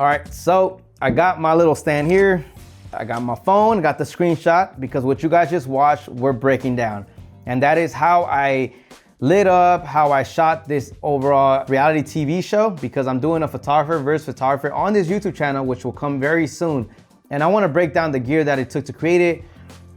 All right, so I got my little stand here. I got my phone, got the screenshot, because what you guys just watched, we're breaking down. And that is how I lit up, how I shot this overall reality TV show, because I'm doing a photographer versus photographer on this YouTube channel, which will come very soon. And I wanna break down the gear that it took to create it,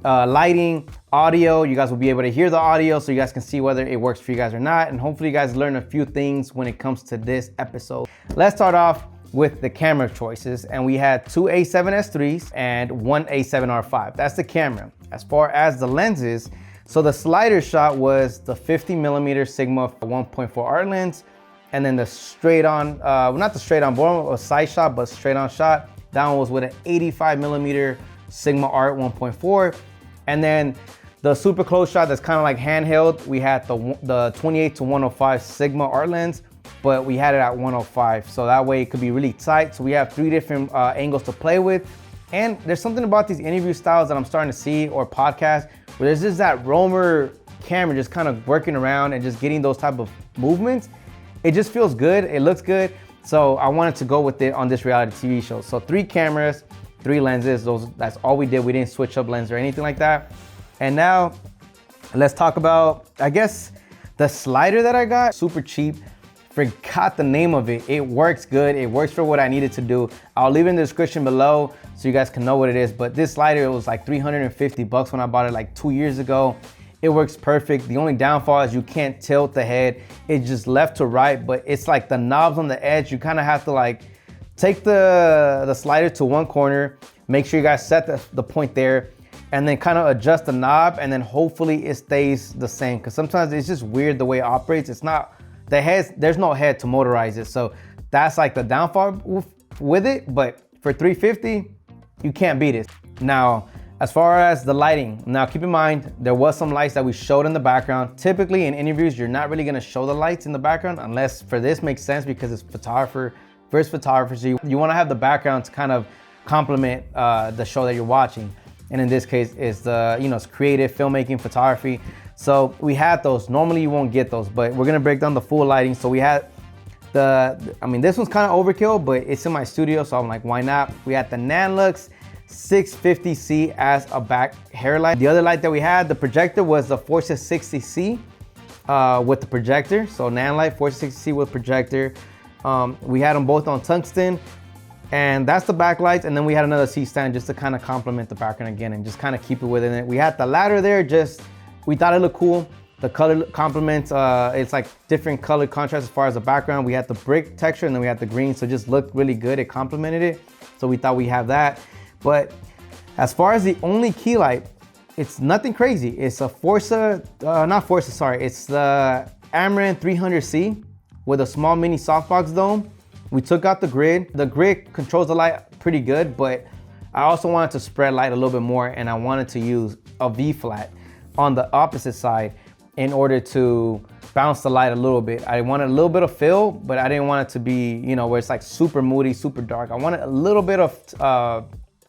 lighting, audio. You guys will be able to hear the audio so you guys can see whether it works for you guys or not. And hopefully you guys learn a few things when it comes to this episode. Let's start off with the camera choices. And we had two A7S3s and one A7R5. That's the camera. As far as the lenses, so the slider shot was the 50mm Sigma 1.4 art lens. And then the straight on, not the straight on, more a side shot, but straight on shot. That one was with an 85mm Sigma Art 1.4. And then the super close shot that's kind of like handheld, we had the 28-105 Sigma Art lens, but we had it at 105. So that way it could be really tight. So we have three different angles to play with. And there's something about these interview styles that I'm starting to see, or podcasts, where there's just that roamer camera just kind of working around and just getting those type of movements. It just feels good, it looks good. So I wanted to go with it on this reality TV show. So 3 cameras, 3 lenses, that's all we did. We didn't switch up lens or anything like that. And now let's talk about, I guess, the slider that I got. Super cheap, forgot the name of it. It works good, it works for what I needed to do. I'll leave it in the description below so you guys can know what it is. But this slider, it was like 350 bucks when I bought it like 2 years ago. It works perfect. The only downfall is you can't tilt the head. It's just left to right, but it's like the knobs on the edge. You kind of have to like take the slider to one corner, make sure you guys set the point there, and then kind of adjust the knob, and then hopefully it stays the same. Because sometimes it's just weird the way it operates. It's not, there's no head to motorize it. So that's like the downfall with it, but for $350, you can't beat it. Now, as far as the lighting, now keep in mind, there was some lights that we showed in the background. Typically in interviews, you're not really gonna show the lights in the background, unless for this makes sense because it's photographer versus photographer. So you wanna have the background to kind of complement the show that you're watching. And in this case, it's the, it's creative filmmaking, photography. So we had those. Normally you won't get those, but we're gonna break down the full lighting. So we had this one's kind of overkill, but it's in my studio, so I'm like, why not? We had the Nanlux 650C as a back hair light. The other light that we had, the projector, was the Forza 60C with the projector. So Nanlite Forza 60C with projector. We had them both on tungsten, and that's the backlights. And then we had another C-stand just to kind of complement the background again and just kind of keep it within it. We had the ladder there, we thought it looked cool. The color complements, it's like different color contrast as far as the background. We had the brick texture and then we had the green, so it just looked really good. It complemented it. So we thought we have that. But as far as the only key light, it's nothing crazy. It's a it's the Amaran 300C with a small mini softbox dome. We took out the grid. The grid controls the light pretty good, but I also wanted to spread light a little bit more, and I wanted to use a V-flat on the opposite side in order to bounce the light a little bit. I wanted a little bit of fill, but I didn't want it to be, where it's like super moody, super dark. I wanted a little bit of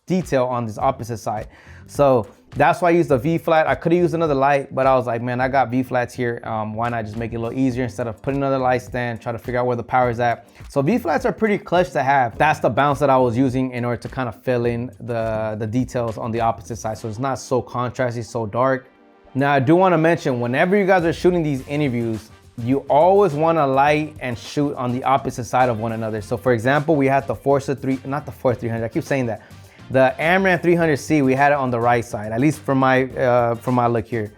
detail on this opposite side. So that's why I used the V-flat. I could have used another light, but I was like, man, I got V-flats here. Why not just make it a little easier instead of putting another light stand, try to figure out where the power is at. So V-flats are pretty clutch to have. That's the bounce that I was using in order to kind of fill in the details on the opposite side. So it's not so contrasty, so dark. Now, I do want to mention, whenever you guys are shooting these interviews, you always want to light and shoot on the opposite side of one another. So for example, we had the Forza 300, I keep saying that. The Amaran 300C, we had it on the right side, at least from my look here.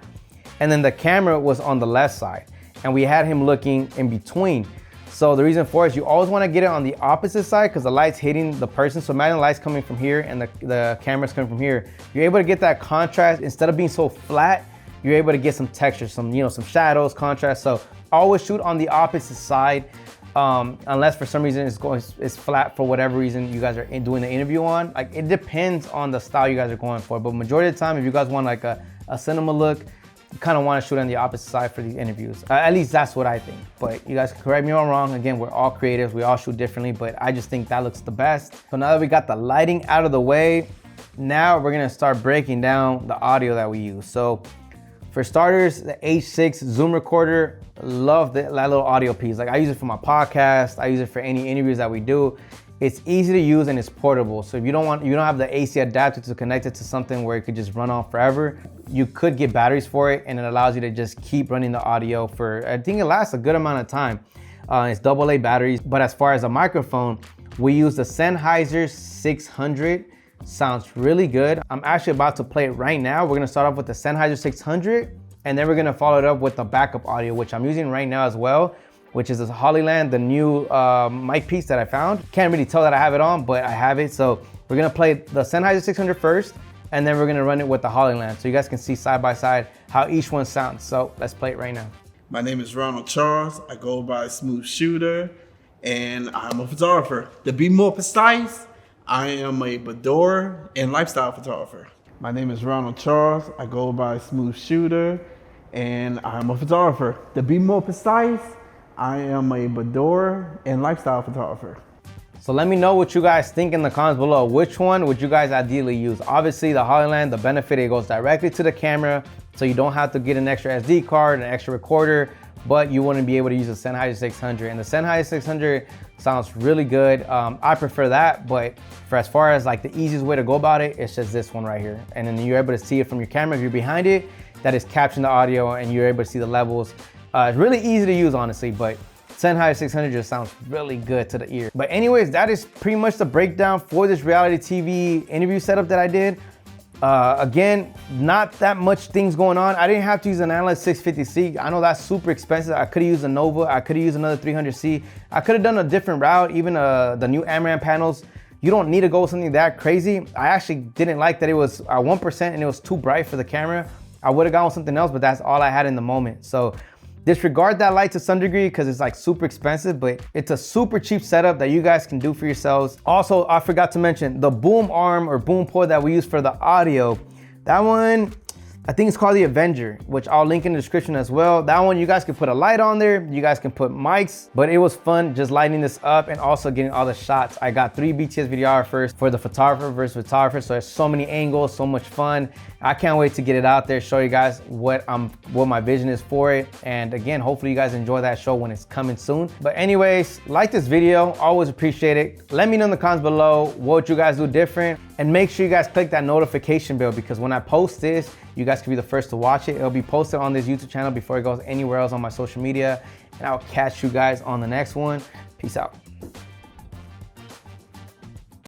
And then the camera was on the left side, and we had him looking in between. So the reason for it is you always want to get it on the opposite side because the light's hitting the person. So imagine the light's coming from here and the camera's coming from here. You're able to get that contrast. Instead of being so flat, you're able to get some texture, some shadows, contrast. So always shoot on the opposite side, unless for some reason it's flat for whatever reason you guys are doing the interview on. Like, it depends on the style you guys are going for. But majority of the time, if you guys want like a cinema look, you kind of want to shoot on the opposite side for these interviews. At least that's what I think. But you guys can correct me if I'm wrong. Again, we're all creatives. We all shoot differently, but I just think that looks the best. So now that we got the lighting out of the way, now we're gonna start breaking down the audio that we use. So for starters, the H6 Zoom recorder, love that little audio piece. Like, I use it for my podcast. I use it for any interviews that we do. It's easy to use and it's portable. So if you don't have the AC adapter to connect it to something where it could just run on forever, you could get batteries for it, and it allows you to just keep running the audio for, I think it lasts a good amount of time. It's AA batteries. But as far as a microphone, we use the Sennheiser 600. Sounds really good. I'm actually about to play it right now. We're gonna start off with the Sennheiser 600, and then we're gonna follow it up with the backup audio, which I'm using right now as well, which is this Hollyland, the new mic piece that I found. Can't really tell that I have it on, but I have it. So we're gonna play the Sennheiser 600 first, and then we're gonna run it with the Hollyland, so you guys can see side by side how each one sounds. So let's play it right now. My name is Ronald Charles. I go by Smooth Shooter, and I'm a photographer. To be more precise, I am a boudoir and lifestyle photographer. My name is Ronald Charles. I go by Smooth Shooter, and I'm a photographer. To be more precise, I am a boudoir and lifestyle photographer. So let me know what you guys think in the comments below. Which one would you guys ideally use? Obviously the Hollyland, the benefit, it goes directly to the camera, so you don't have to get an extra SD card, an extra recorder, but you wouldn't be able to use the Sennheiser 600. And the Sennheiser 600 sounds really good. I prefer that, but for as far as like the easiest way to go about it, it's just this one right here. And then you're able to see it from your camera. If you're behind it, that is capturing the audio and you're able to see the levels. It's really easy to use, honestly, but Sennheiser 600 just sounds really good to the ear. But anyways, that is pretty much the breakdown for this reality TV interview setup that I did. Again, not that much things going on. I didn't have to use an Analyst 650C. I know that's super expensive. I could have used a Nova. I could have used another 300C. I could have done a different route, even the new AMRAM panels. You don't need to go with something that crazy. I actually didn't like that it was 1% and it was too bright for the camera. I would have gone with something else, but that's all I had in the moment. So disregard that light to some degree because it's like super expensive, but it's a super cheap setup that you guys can do for yourselves. Also, I forgot to mention the boom arm or boom port that we use for the audio. That one, I think it's called the Avenger, which I'll link in the description as well. That one, you guys can put a light on there. You guys can put mics, but it was fun just lighting this up and also getting all the shots. I got 3 BTS videographers for the photographer versus photographer. So there's so many angles, so much fun. I can't wait to get it out there, show you guys what my vision is for it. And again, hopefully you guys enjoy that show when it's coming soon. But anyways, like this video, always appreciate it. Let me know in the comments below what you guys do different. And make sure you guys click that notification bell because when I post this, you guys can be the first to watch it. It'll be posted on this YouTube channel before it goes anywhere else on my social media. And I'll catch you guys on the next one. Peace out.